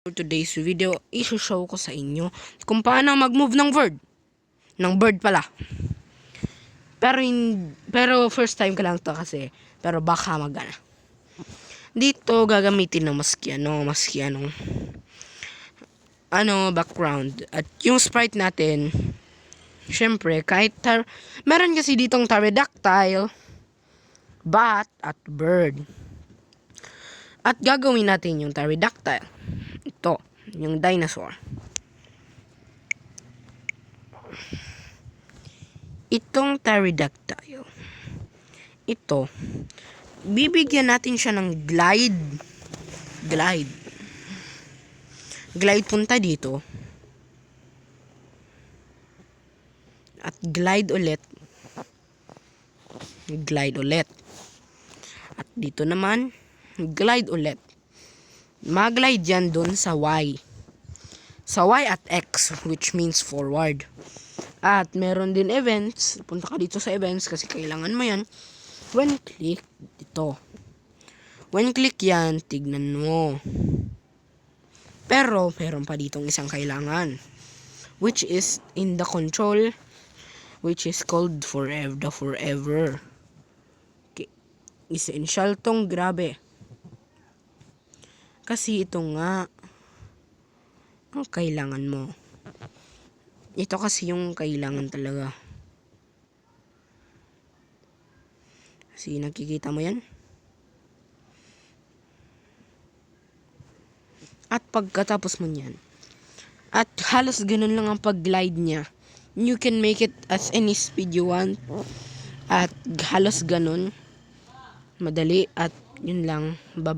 For today's video, isushow ko sa inyo kung paano mag-move ng bird. Ng bird pala. Pero first time ko lang to kasi. Pero baka magana. Dito gagamitin ng maski background. At yung sprite natin, syempre kahit meron kasi ditong pterodactyl, bat at bird. At gagawin natin yung pterodactyl. Ito, yung dinosaur. Itong pterodactyl. Ito, bibigyan natin siya ng glide. Glide punta dito. At glide ulit. At dito naman, glide ulit. Mag-glide yan dun sa Y. Sa Y at X, which means forward. At meron din events. Punta ka dito sa events kasi kailangan mo yan. When click, ito. When click yan, tignan mo. Pero, meron pa ditong isang kailangan. Which is in the control. Which is called forever. Okay. Essential tong grabe. Kasi ito nga ang kailangan mo. Ito kasi yung kailangan talaga. Kasi nakikita mo yan? At pagkatapos mo yan, at halos ganun lang ang pag-glide niya. You can make it as any speed you want. At halos ganun. Madali at yun lang. Bye-bye.